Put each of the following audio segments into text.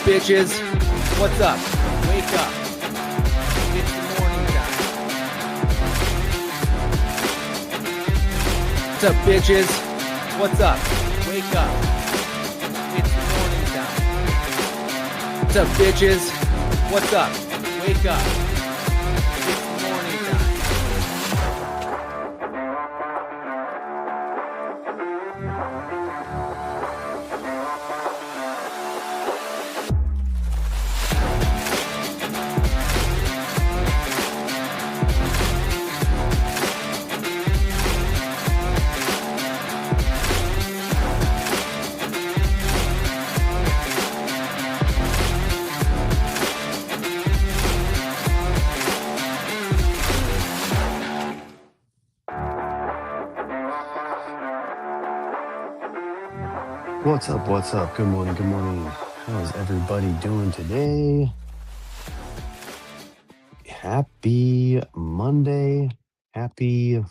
bitches? What's up? Wake up. It's the morning time. What's up, bitches? What's up? Wake up. It's the morning time. What's up, bitches? What's up? Wake up. It's the morning time. What's up? What's up? Good morning. Good morning. How's everybody doing today? Happy Monday. Happy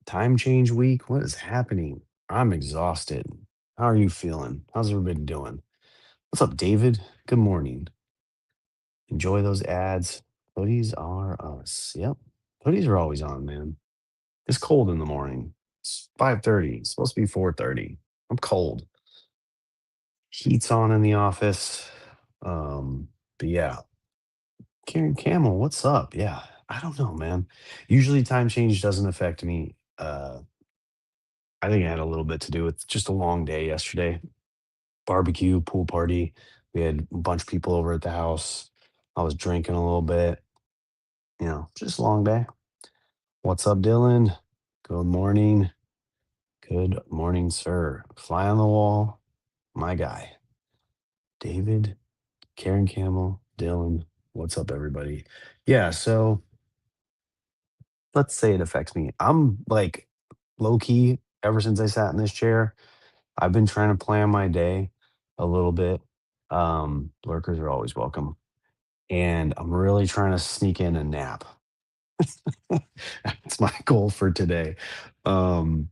time change week. What is happening? I'm exhausted. How are you feeling? How's everybody doing? What's up, David? Good morning. Enjoy those ads. Hoodies are us. Yep. Hoodies are always on, man. It's cold in the morning. It's 5:30. It's supposed to be 4:30. I'm cold. Heat's on in the office. But yeah, Karen Camel, what's up? Yeah, I don't know, man. Usually time change doesn't affect me. I think it had a little bit to do with just a long day yesterday. Barbecue, pool party. We had a bunch of people over at the house. I was drinking a little bit, just a long day. What's up, Dylan? Good morning. Good morning, sir. Fly on the wall, my guy. David, Karen Camel, Dylan. What's up, everybody? Yeah, so let's say it affects me. I'm like low key ever since I sat in this chair. I've been trying to plan my day a little bit. Lurkers are always welcome. And I'm really trying to sneak in a nap. That's my goal for today. Um,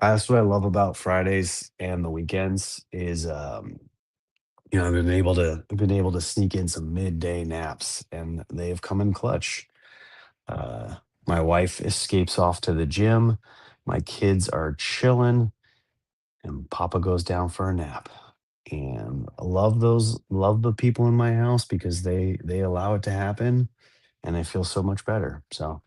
that's what I love about Fridays and the weekends is I've been able to sneak in some midday naps and they have come in clutch. Uh, my wife escapes off to the gym. My kids are chilling, and Papa goes down for a nap. And I love the people in my house because they allow it to happen, and I feel so much better. So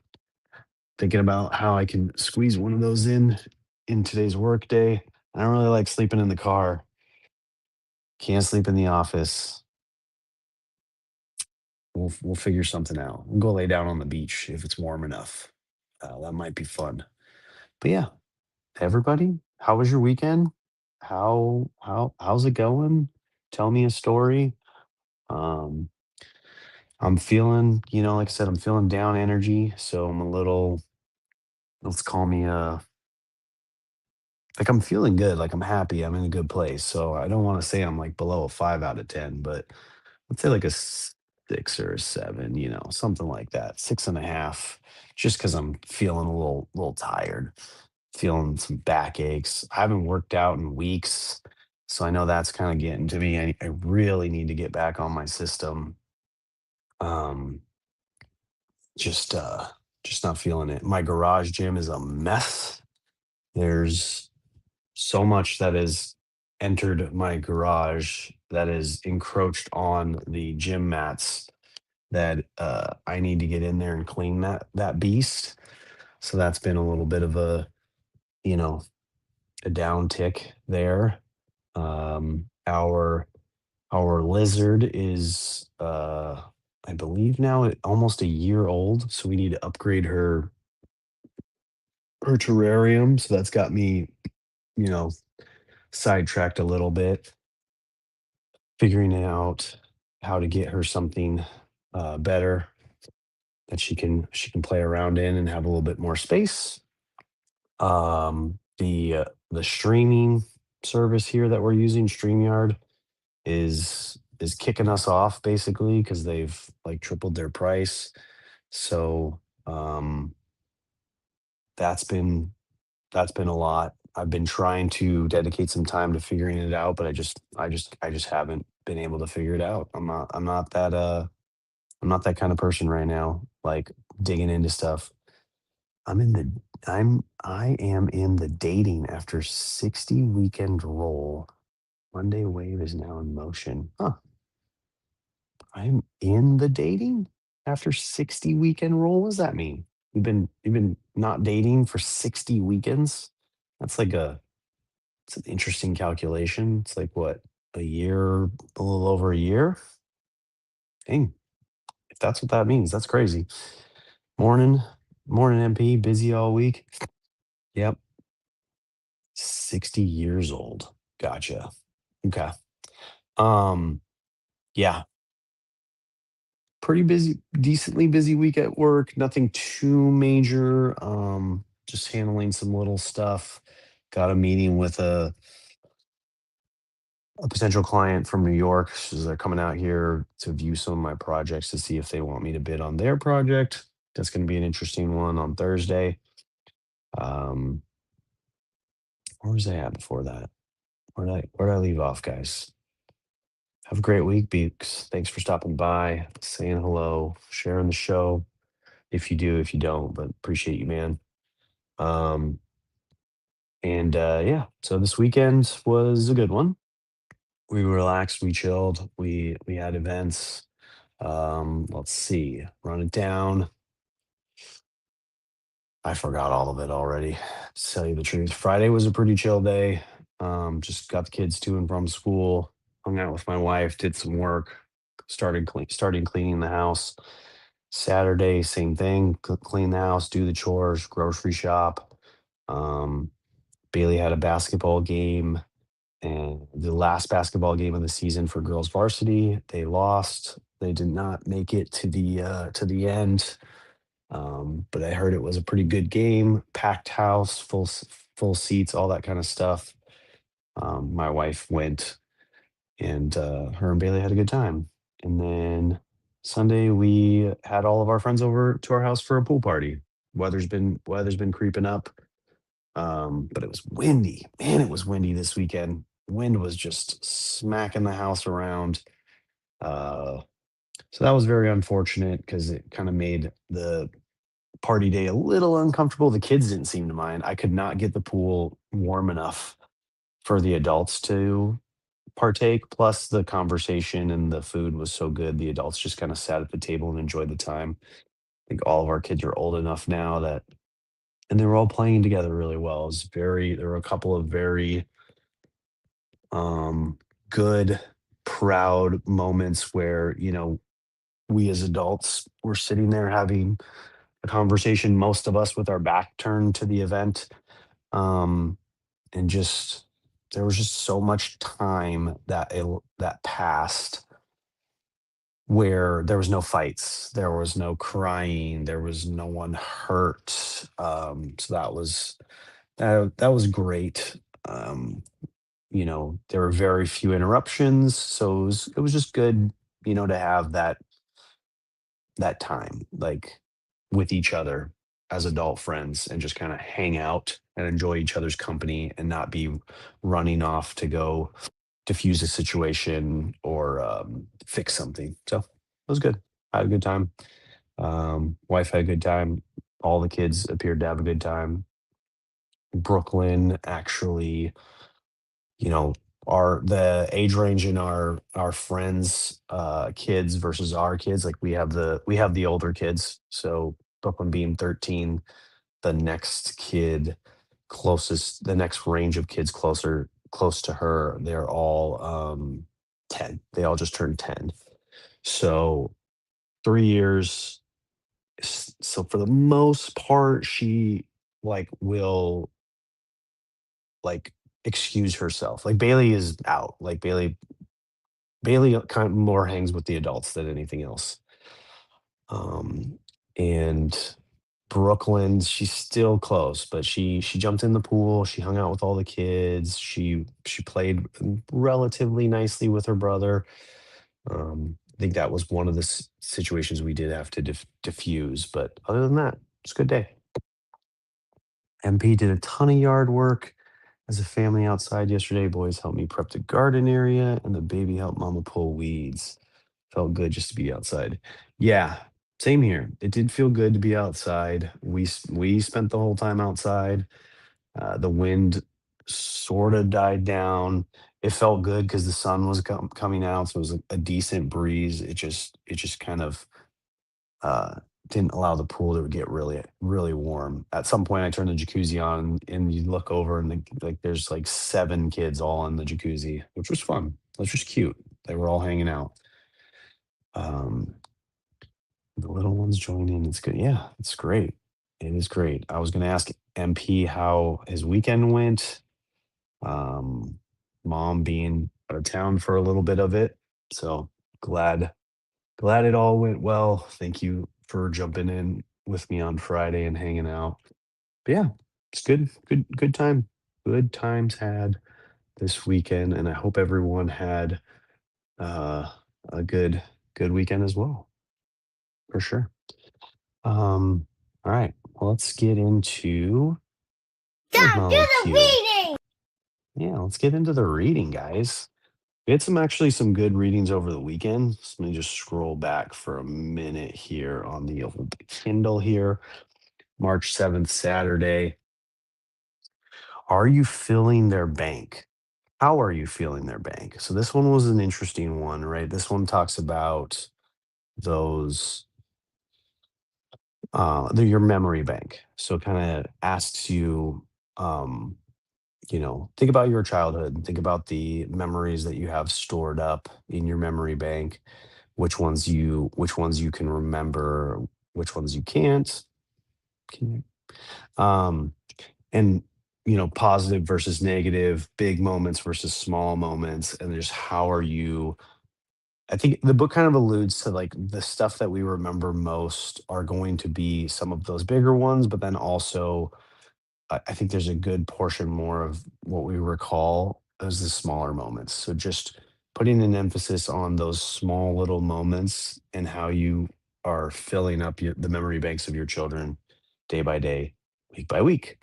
thinking about how I can squeeze one of those in today's work day. I don't really like sleeping in the car. Can't sleep in the office. We'll figure something out. We'll go lay down on the beach if it's warm enough. That might be fun. But yeah, everybody, how was your weekend? How's it going? Tell me a story. Um, I'm feeling, like I said, I'm feeling down energy, so I'm a little, let's call me like I'm feeling good, like I'm happy, I'm in a good place. So I don't want to say I'm like below a 5 out of 10, but let's say like a 6 or a 7, something like that, 6.5, just because I'm feeling a little tired, feeling some backaches. I haven't worked out in weeks, so I know that's kind of getting to me. I really need to get back on my system. Um, just uh, just not feeling it. My garage gym is a mess. There's so much that has entered my garage that is encroached on the gym mats that I need to get in there and clean that beast. So that's been a little bit of you know, a downtick there. Our lizard is I believe now almost a year old, so we need to upgrade her terrarium. So that's got me, you know, sidetracked a little bit, figuring out how to get her something better that she can play around in and have a little bit more space. The streaming service here that we're using, StreamYard, is kicking us off basically because they've like tripled their price. So that's been that's been a lot. I've been trying to dedicate some time to figuring it out, but I just haven't been able to figure it out. I'm not that kind of person right now, like digging into stuff. I'm in the I am in the dating after 60 weekend roll. Monday wave is now in motion. Huh. I'm in the dating after 60 weekend roll. What does that mean? You've been not dating for 60 weekends? That's like a it's an interesting calculation. It's like what, a year, a little over a year? Dang, if that's what that means, that's crazy. Morning, morning MP, busy all week. Yep, 60 years old. Gotcha. Okay. Um, yeah, pretty busy, decently busy week at work. Nothing too major. Just handling some little stuff. Got a meeting with a potential client from New York. So they're coming out here to view some of my projects to see if they want me to bid on their project. That's going to be an interesting one on Thursday. Um, where was I at before that? Where did I leave off, guys? Have a great week, Beaks. Thanks for stopping by, saying hello, sharing the show. If you do, if you don't, but appreciate you, man. Um, and yeah, so this weekend was a good one. We relaxed, we chilled, we had events. Let's see, run it down. I forgot all of it already, to tell you the truth. Friday was a pretty chill day. Just got the kids to and from school, hung out with my wife, did some work, started cleaning the house. Saturday, same thing, clean the house, do the chores, grocery shop. Um, Bailey had a basketball game, and the last basketball game of the season for girls varsity. They lost. They did not make it to the end. But I heard it was a pretty good game, packed house, full seats, all that kind of stuff. My wife went, and her and Bailey had a good time. And then Sunday we had all of our friends over to our house for a pool party. Weather's been creeping up, but it was windy. Man, it was windy this weekend. Wind was just smacking the house around. Uh, so that was very unfortunate because it kind of made the party day a little uncomfortable. The kids didn't seem to mind. I could not get the pool warm enough for the adults to partake. Plus, the conversation and the food was so good. The adults just kind of sat at the table and enjoyed the time. I think all of our kids are old enough now that, and they were all playing together really well. It was there were a couple of very good, proud moments where, we as adults were sitting there having a conversation, most of us with our back turned to the event. Um, and just there was just so much time that passed where there was no fights, there was no crying, there was no one hurt. So that was great. There were very few interruptions, so it was just good, to have that time, like, with each other as adult friends and just kind of hang out and enjoy each other's company and not be running off to go diffuse a situation or fix something. So it was good. I had a good time. Wife had a good time. All the kids appeared to have a good time. Brooklyn actually, you know, the age range in our friends kids versus our kids, like we have the older kids. So Brooklyn being 13, the next kid the next range of kids close to her, they're all 10. They all just turned 10. So 3 years. So for the most part, she like will like excuse herself. Like Bailey is out. Like Bailey kind of more hangs with the adults than anything else. Um, and Brooklyn, she's still close, but she jumped in the pool. She hung out with all the kids. She played relatively nicely with her brother. I think that was one of the situations we did have to diffuse, but other than that, it's a good day. MP did a ton of yard work. as a family outside yesterday. Boys helped me prep the garden area, and the baby helped mama pull weeds. Felt good just to be outside. Yeah, same here. It did feel good to be outside. We spent the whole time outside. The wind sort of died down. It felt good because the sun was coming out, so it was a decent breeze. It just kind of uh, didn't allow the pool to get really warm. At some point, I turned the jacuzzi on, and you look over, and like there's like 7 kids all in the jacuzzi, which was fun. Which was cute. They were all hanging out. Um, the little ones join in. It's good. Yeah, it's great. It is great. I was going to ask MP how his weekend went. Um, Mom being out of town for a little bit of it. So glad it all went well. Thank you for jumping in with me on Friday and hanging out. But yeah, it's good time. Good times had this weekend, and I hope everyone had uh, a good weekend as well, for sure. All right, well, let's get into where's my little cue? Yeah, let's get into the reading, guys. We had some good readings over the weekend. So let me just scroll back for a minute here on the old Kindle here. March 7th, Saturday. Are you filling their bank? How are you filling their bank? So this one was an interesting one, right? This one talks about those your memory bank. So kind of asks you um think about your childhood, think about the memories that you have stored up in your memory bank, which ones you can remember, which ones you can't. Can um and positive versus negative, big moments versus small moments, and just how are you. I think the book kind of alludes to like the stuff that we remember most are going to be some of those bigger ones, but then also I think there's a good portion more of what we recall as the smaller moments. So just putting an emphasis on those small little moments and how you are filling up the memory banks of your children day by day, week by week.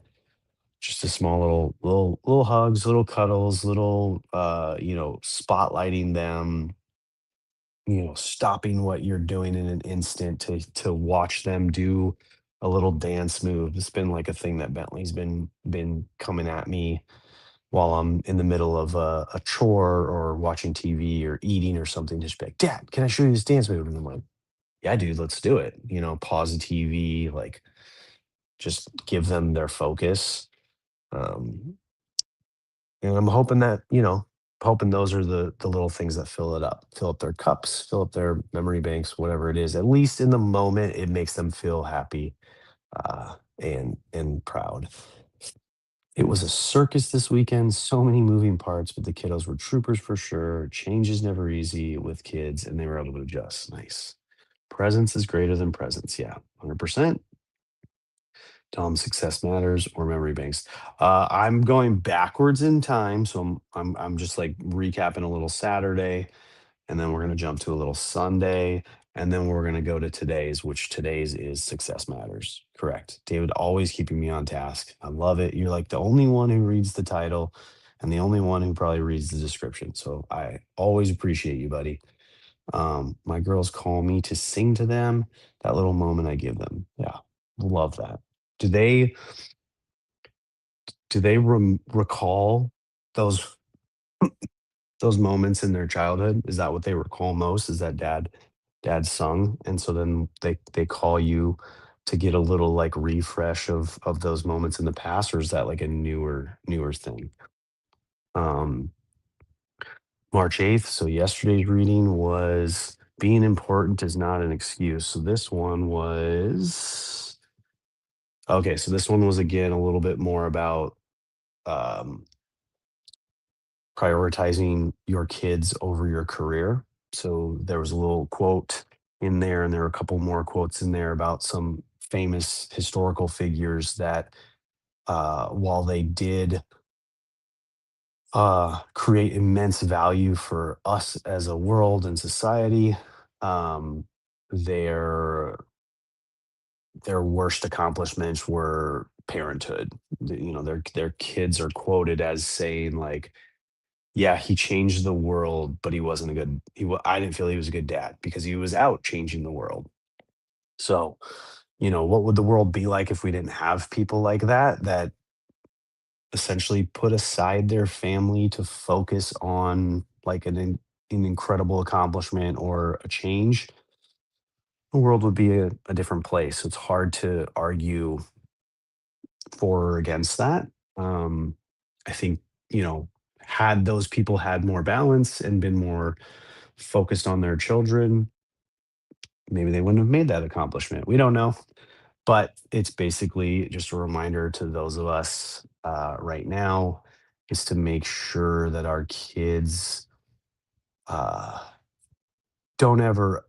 Just a small little hugs, little cuddles, little spotlighting them, stopping what you're doing in an instant to watch them do a little dance move. It's been like a thing that Bentley's been coming at me while I'm in the middle of a chore or watching TV or eating or something. Just be like, Dad, can I show you this dance move? And I'm like, yeah, dude, let's do it. Pause the TV, like just give them their focus. Um, and I'm hoping hoping those are the little things that fill up their cups, fill up their memory banks, whatever it is. At least in the moment, it makes them feel happy and proud. It was a circus this weekend, so many moving parts, but the kiddos were troopers for sure. Change is never easy with kids, and they were able to adjust. Nice. Presence is greater than presence. Yeah, 100%. Tom's success matters or memory banks. I'm going backwards in time, so I'm just like recapping a little Saturday, and then we're gonna jump to a little Sunday, and then we're gonna go to today's, which today's is success matters. Correct. David always keeping me on task. I love it. You're like the only one who reads the title and the only one who probably reads the description. So I always appreciate you, buddy. My girls call me to sing to them. That little moment I give them. Yeah, love that. Do they recall those those moments in their childhood? Is that what they recall most? Is that dad sung, and so then they call you to get a little like refresh of those moments in the past, or is that like a newer thing? Um, March 8th. So yesterday's reading was being important is not an excuse. So this one was okay. So this one was again a little bit more about um, prioritizing your kids over your career. So there was a little quote in there, and there were a couple more quotes in there about some famous historical figures that, while they did create immense value for us as a world and society, um, their their worst accomplishments were parenthood. Their kids are quoted as saying like, "Yeah, he changed the world, but he wasn't a good. I didn't feel he was a good dad because he was out changing the world." So, what would the world be like if we didn't have people like that that essentially put aside their family to focus on like an incredible accomplishment or a change? The world would be a different place. It's hard to argue for or against that. Um, I think, you know, had those people had more balance and been more focused on their children, maybe they wouldn't have made that accomplishment. We don't know. But it's basically just a reminder to those of us right now is to make sure that our kids uh, don't ever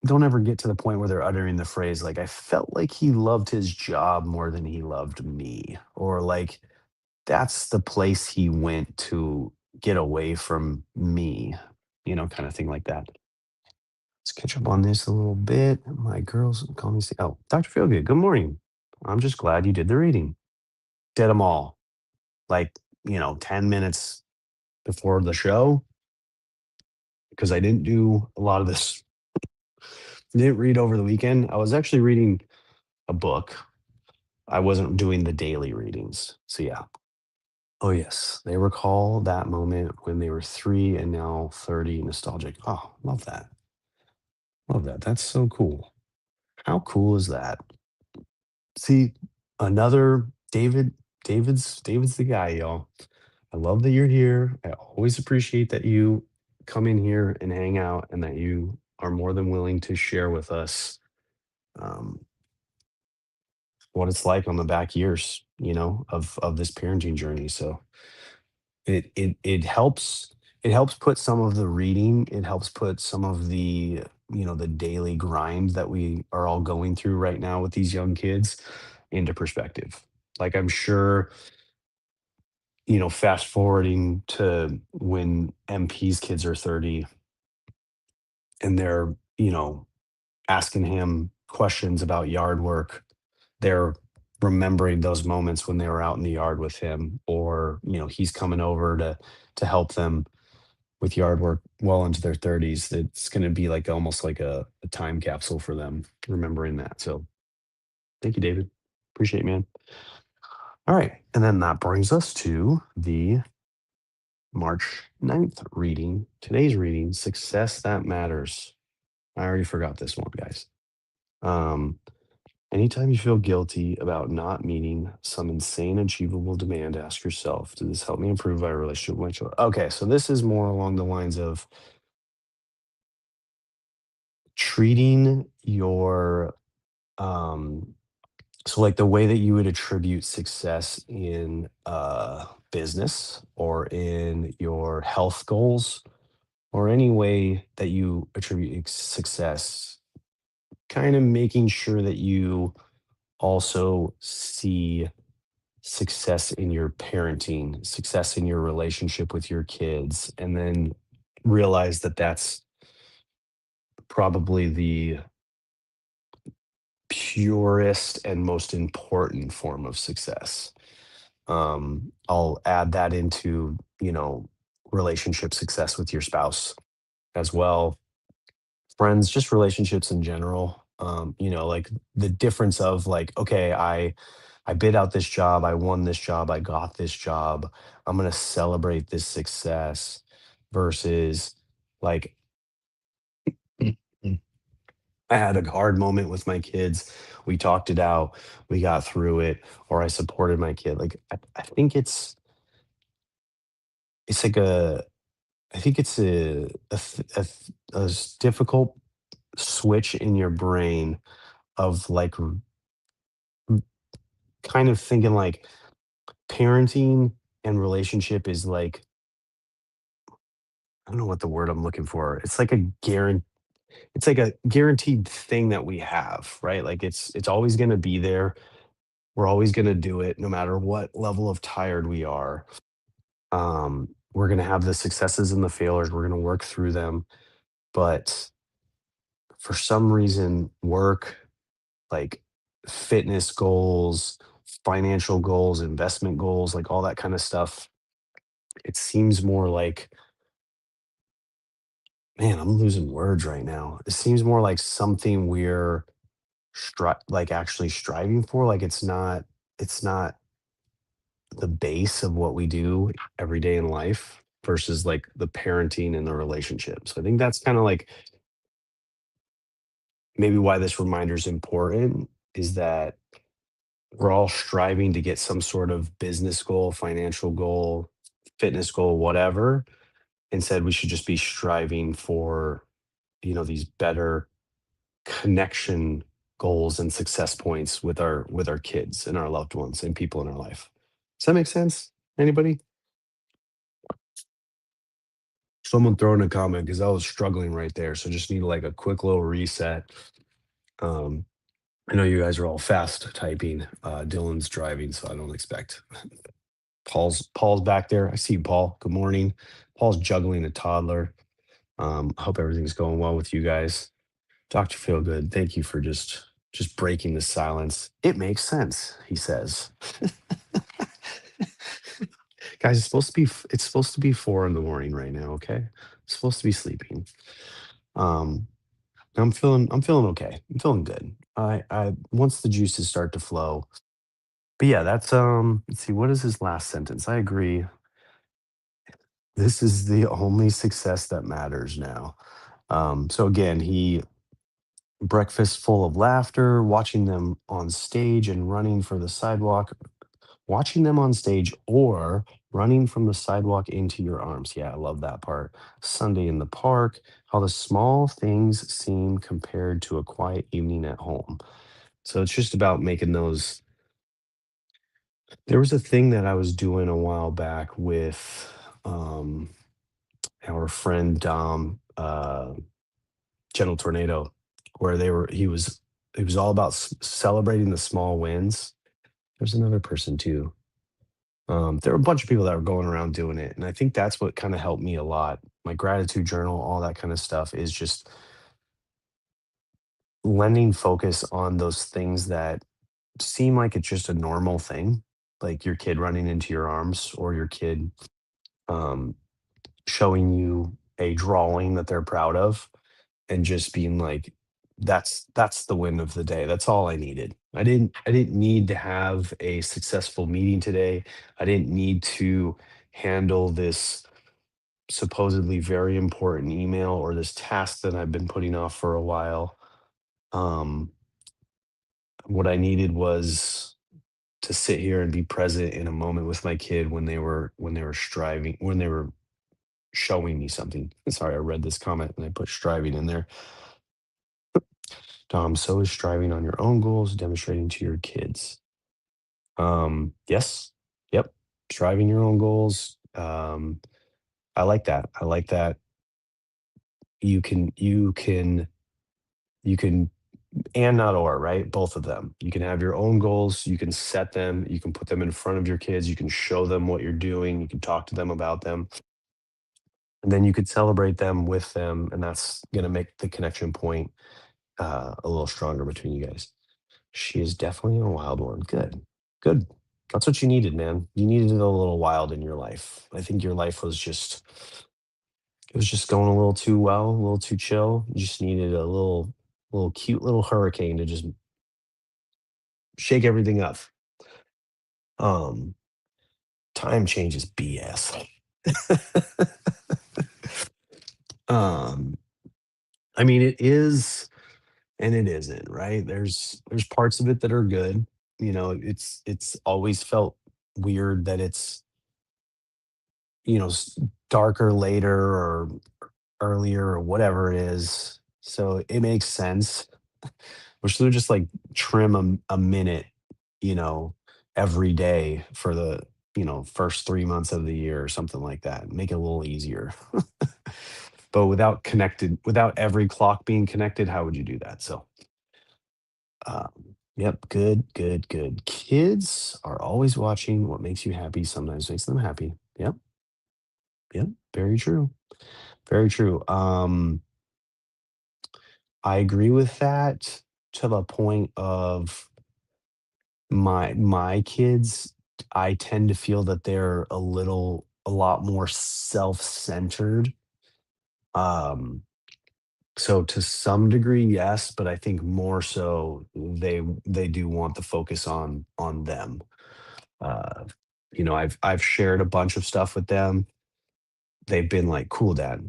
don't ever get to the point where they're uttering the phrase like, "I felt like he loved his job more than he loved me," or like, "That's the place he went to get away from me," kind of thing like that. Let's catch up on this a little bit. My girls call me. Oh, Dr. Feelgood, good morning. I'm just glad you did the reading. Did them all. Like, 10 minutes before the show because I didn't do a lot of this. Didn't read over the weekend. I was actually reading a book. I wasn't doing the daily readings. So, yeah. Oh, yes. They recall that moment when they were 3 and now 30 nostalgic. Oh, love that. Love that. That's so cool. How cool is that? See, another David's the guy, y'all. I love that you're here. I always appreciate that you come in here and hang out and that you are more than willing to share with us um, what it's like on the back years, of this parenting journey. So it helps put some of the reading, it helps put some of the daily grind that we are all going through right now with these young kids into perspective. Like I'm sure fast forwarding to when MP's kids are 30 and they're, asking him questions about yard work, they're remembering those moments when they were out in the yard with him, or, he's coming over to help them with yard work well into their 30s. It's going to be like almost like a time capsule for them, remembering that. So thank you, David. Appreciate it, man. All right. And then that brings us to the March 9th reading. Today's reading, Success That Matters. I already forgot this one, guys. Um, Anytime you feel guilty about not meeting some insane achievable demand, ask yourself, did this help me improve my relationship with my children? Okay, so this is more along the lines of treating your so like the way that you would attribute success in business or in your health goals or any way that you attribute success, kind of making sure that you also see success in your parenting, success in your relationship with your kids, and then realize that that's probably the purest and most important form of success. I'll add that into, relationship success with your spouse as well, friends, just relationships in general. Like the difference of like, okay, I bid out this job, I won this job, I got this job. I'm gonna celebrate this success versus like I had a hard moment with my kids. We talked it out, we got through it, or I supported my kid. Like I think it's like a I think it's difficult switch in your brain of like kind of thinking like parenting and relationship is like I don't know what the word I'm looking for. It's like a guaranteed thing that we have, right? Like it's always going to be there. We're always going to do it no matter what level of tired we are. We're going to have the successes and the failures. We're going to work through them, but for some reason work, like fitness goals, financial goals, investment goals, like all that kind of stuff. It seems more like, man, I'm losing words right now. It seems more like something we're like actually striving for. Like it's not the base of what we do every day in life versus like the parenting and the relationship. So I think that's kind of like maybe why this reminder is important is that we're all striving to get some sort of business goal, financial goal, fitness goal, whatever. Instead, we should just be striving for, these better connection goals and success points with our kids and our loved ones and people in our life. Does that make sense? Anybody? Someone throw in a comment because I was struggling right there. So just need like a quick little reset. Um, I know you guys are all fast typing. Dylan's driving, so I don't expect Paul's back there. I see you, Paul. Good morning. Paul's juggling a toddler. I hope everything's going well with you guys. Dr. Feelgood, thank you for just breaking the silence. It makes sense, he says. Guys, it's supposed to be 4 in the morning right now, okay? I'm supposed to be sleeping. Um, I'm feeling okay. I'm feeling good. I once the juices start to flow. But yeah, that's let's see, what is his last sentence? I agree. This is the only success that matters now. So again, he breakfast full of laughter, watching them on stage and running for the sidewalk, watching them on stage or running from the sidewalk into your arms. Yeah, I love that part. Sunday in the park, how the small things seem compared to a quiet evening at home. So it's just about making those. There was a thing that I was doing a while back with um, our friend Dom, Gentle Tornado, where he was all about celebrating the small wins. There's another person too. There were a bunch of people that were going around doing it, and I think that's what kind of helped me a lot. My gratitude journal, all that kind of stuff, is just lending focus on those things that seem like it's just a normal thing, like your kid running into your arms or your kid um, showing you a drawing that they're proud of and just being like, that's the win of the day. That's all I needed. I didn't need to have a successful meeting today. I didn't need to handle this supposedly very important email or this task that I've been putting off for a while. um what I needed was to sit here and be present in a moment with my kid when they were striving, when they were showing me something. Sorry, I read this comment and I put striving in there. Dom, so is striving on your own goals, demonstrating to your kids. Yes. Yep. Striving your own goals. I like that. I like that you can and not or, right? Both of them. You can have your own goals, you can set them, you can put them in front of your kids, you can show them what you're doing, you can talk to them about them, and then you could celebrate them with them, and that's gonna make the connection point a little stronger between you guys. She is definitely a wild one. Good. Good. That's what you needed, man. You needed a little wild in your life. I think your life was just going a little too well, a little too chill. You just needed a little cute little hurricane to just shake everything up. Um, time change is BS. um, I mean, it is and it isn't, right? There's parts of it that are good. It's always felt weird that it's darker later or earlier or whatever it is. So it makes sense. We should just like trim a minute, you know, every day for the first 3 months of the year or something like that. Make it a little easier. But without every clock being connected, how would you do that? So, yep, good, good, good. Kids are always watching what makes you happy, sometimes makes them happy. Yep, yep, very true. Very true. I agree with that to the point of. My kids, I tend to feel that they're a lot more self-centered. Um, so to some degree, yes, but I think more so they do want the focus on them. Uh, I've shared a bunch of stuff with them. They've been like, "Cool, dad."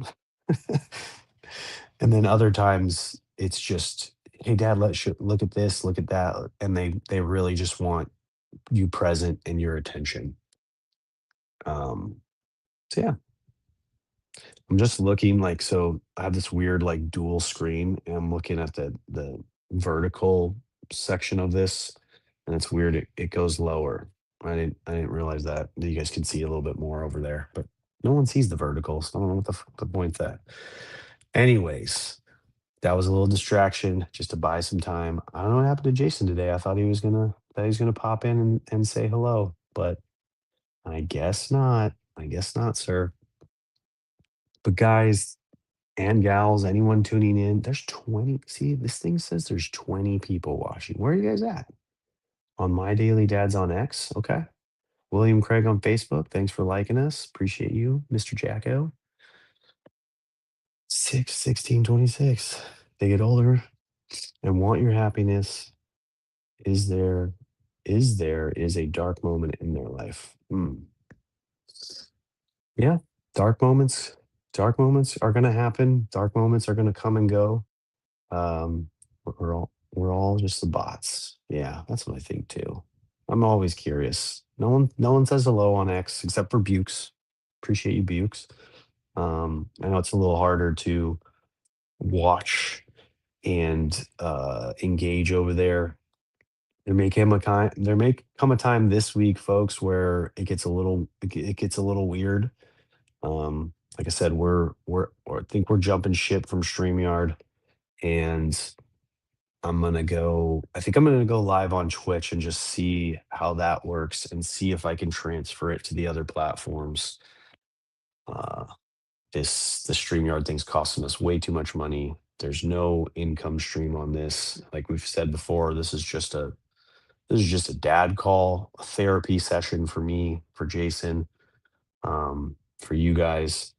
And then other times it's just, "Hey, dad, let's look at this, look at that." And they really just want you present and your attention. Um, so yeah, I'm just looking like, so I have this weird like dual screen and I'm looking at the vertical section of this, and it's weird. It goes lower. I didn't realize that. You guys can see a little bit more over there, but no one sees the vertical, so I don't know what the point that. Anyways, that was a little distraction just to buy some time. I don't know what happened to Jason today. I thought he was gonna pop in and say hello, but I guess not. I guess not, sir. But guys and gals, anyone tuning in, there's 20. See, this thing says there's 20 people watching. Where are you guys at? On My Daily Dads on X. Okay. William Craig on Facebook. Thanks for liking us. Appreciate you, Mr. Jacko. 6 16 26. They get older and want your happiness. Is there is a dark moment in their life? Hmm. Yeah. Dark moments. Dark moments are gonna happen. Dark moments are gonna come and go. We're all just the bots. Yeah, that's what I think too. I'm always curious. No one says hello on X except for Bukes. Appreciate you, Bukes. I know it's a little harder to watch and engage over there. There may come a time this week, folks, where it gets a little weird. Like I said, I think we're jumping ship from StreamYard, and I think I'm gonna go live on Twitch and just see how that works and see if I can transfer it to the other platforms. Uh, the StreamYard thing's costing us way too much money. There's no income stream on this. Like we've said before, this is just a dad call, a therapy session for me, for Jason, for you guys.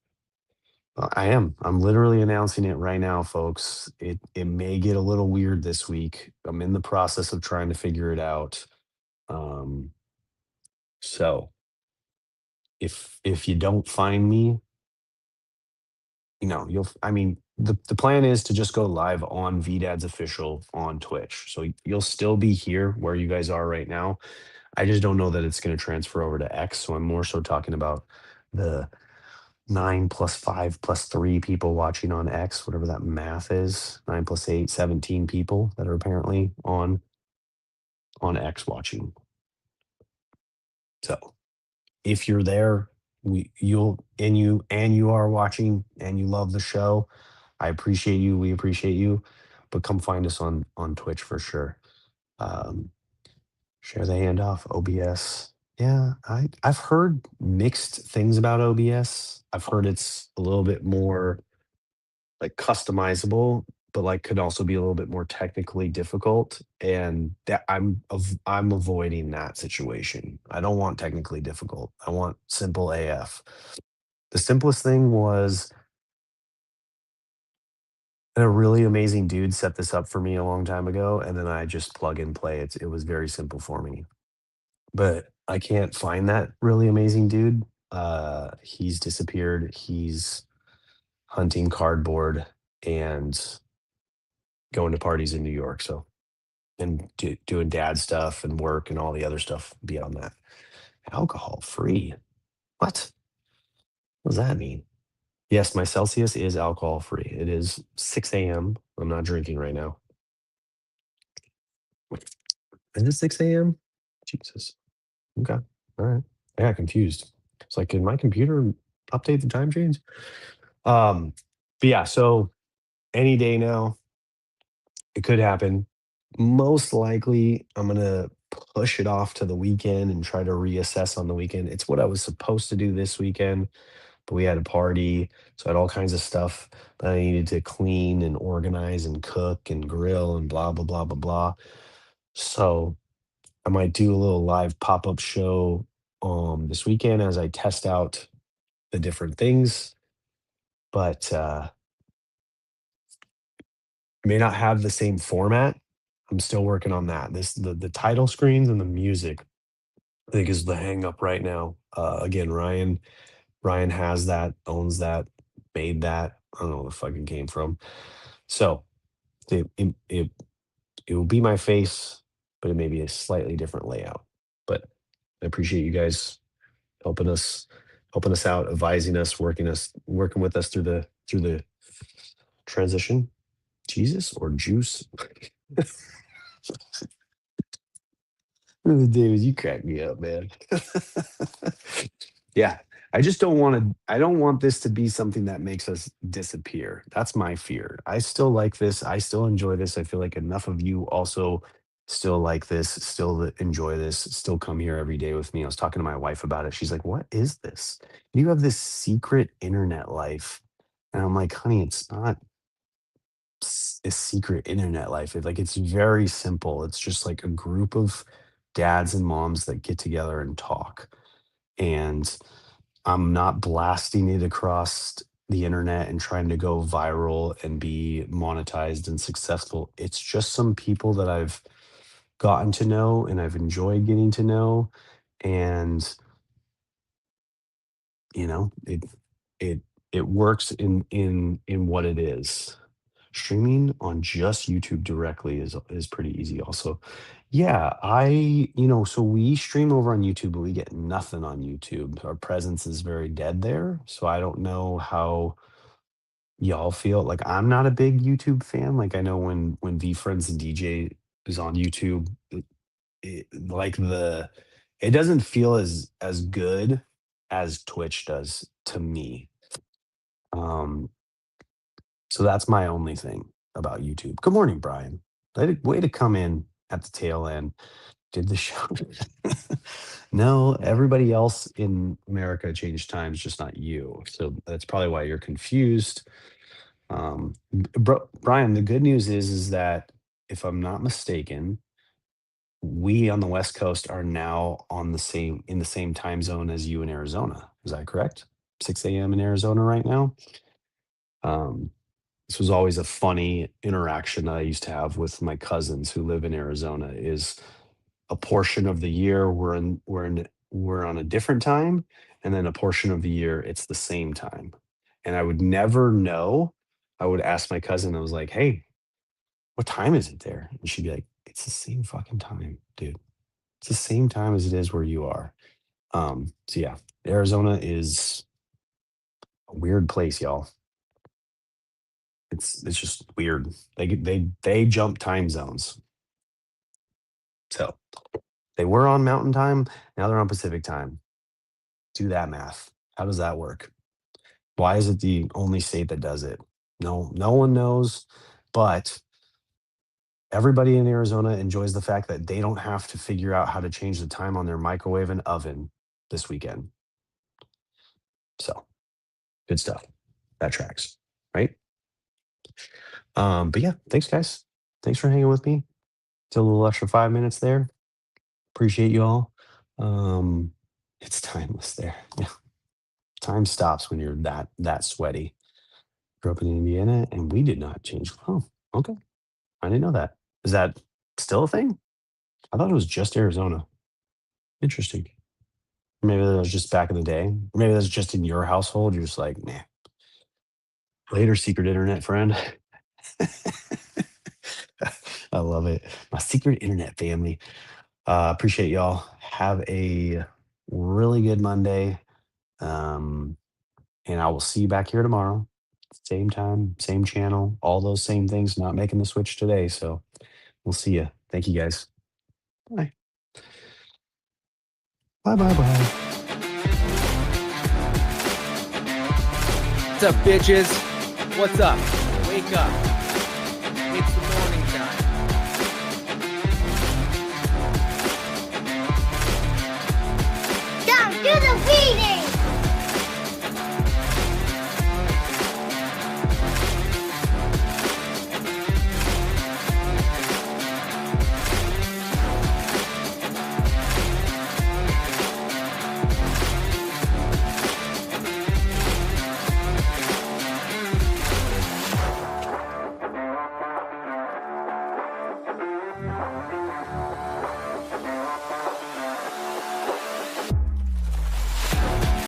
I am. I'm literally announcing it right now, folks. It may get a little weird this week. I'm in the process of trying to figure it out. Um, so if you don't find me, I mean, the plan is to just go live on VDad's official on Twitch. So you'll still be here where you guys are right now. I just don't know that it's going to transfer over to X. So I'm more so talking about the 9 plus 5 plus 3 people watching on X, whatever that math is. 9 plus 8, 17 people that are apparently on X watching. So if you're there, you are watching and you love the show, I appreciate you. We appreciate you. But come find us on Twitch for sure. Um, Share the handoff, OBS. Yeah, I've heard mixed things about OBS. I've heard it's a little bit more like customizable, but like could also be a little bit more technically difficult. And that I'm avoiding that situation. I don't want technically difficult. I want simple AF. The simplest thing was a really amazing dude set this up for me a long time ago, and then I just plug and play. It was very simple for me. But I can't find that really amazing dude. He's disappeared. He's hunting cardboard and going to parties in New York. So, and doing dad stuff and work and all the other stuff beyond that. Alcohol free. What? What does that mean? Yes, my Celsius is alcohol free. It is 6 a.m. I'm not drinking right now. Is it 6 a.m.? Jesus. Okay. All right. I got confused. It's like, can my computer update the time change? Um, but yeah, so any day now, it could happen. Most likely, I'm gonna push it off to the weekend and try to reassess on the weekend. It's what I was supposed to do this weekend, but we had a party, so I had all kinds of stuff that I needed to clean and organize and cook and grill and blah blah blah blah blah. So I might do a little live pop-up show this weekend as I test out the different things, but may not have the same format. I'm still working on that. The title screens and the music, I think, is the hang up right now. Again, Ryan has that, owns that, made that. I don't know where the fuck it came from. So it will be my face, but it may be a slightly different layout. But I appreciate you guys helping us out, advising us, working with us through the transition. Jesus or juice? David, you crack me up, man. Yeah, I don't want this to be something that makes us disappear. That's my fear. I still like this. I still enjoy this. I feel like enough of you also still like this, still enjoy this, still come here every day with me. I was talking to my wife about it. She's like, "What is this? You have this secret internet life." And I'm like, "Honey, it's not a secret internet life. It's very simple. It's just like a group of dads and moms that get together and talk. And I'm not blasting it across the internet and trying to go viral and be monetized and successful. It's just some people that I've gotten to know and I've enjoyed getting to know. And, it it it works in what it is. Streaming on just YouTube directly is pretty easy also. Yeah, so we stream over on YouTube, but we get nothing on YouTube. Our presence is very dead there. So I don't know how y'all feel. Like, I'm not a big YouTube fan. Like, I know when V Friends and DJ is on YouTube, it, like the it doesn't feel as good as Twitch does to me. Um, So that's my only thing about YouTube. Good morning, Brian. Way to come in at the tail end. Did the show. No, everybody else in America changed times, just not you. So that's probably why you're confused. Brian, the good news is that if I'm not mistaken, we on the West Coast are now in the same time zone as you in Arizona. Is that correct? 6 a.m. in Arizona right now. Um, this was always a funny interaction that I used to have with my cousins who live in Arizona. Is a portion of the year we're on a different time, and then a portion of the year it's the same time. And I would never know. I would ask my cousin, I was like, "Hey, what time is it there?" And she'd be like, "It's the same fucking time, dude. It's the same time as it is where you are." So yeah, Arizona is a weird place, y'all. It's just weird. They jump time zones. So they were on Mountain Time, now they're on Pacific Time. Do that math. How does that work? Why is it the only state that does it? No one knows, but everybody in Arizona enjoys the fact that they don't have to figure out how to change the time on their microwave and oven this weekend. So, good stuff. That tracks, right? But yeah, thanks guys. Thanks for hanging with me. Still a little extra 5 minutes there. Appreciate you all. Um, it's timeless there. Yeah. Time stops when you're that sweaty. Grew up in Indiana and we did not change. Oh, okay. I didn't know that. Is that still a thing? I thought it was just Arizona. Interesting. Maybe that was just back in the day. Maybe that's just in your household. You're just like, nah. Later, secret internet friend. I love it. My secret internet family. Appreciate y'all. Have a really good Monday. Um, and I will see you back here tomorrow. Same time, same channel, all those same things. Not making the switch today. So we'll see you. Thank you guys. Bye. Bye bye bye. What's up, bitches? What's up? Wake up.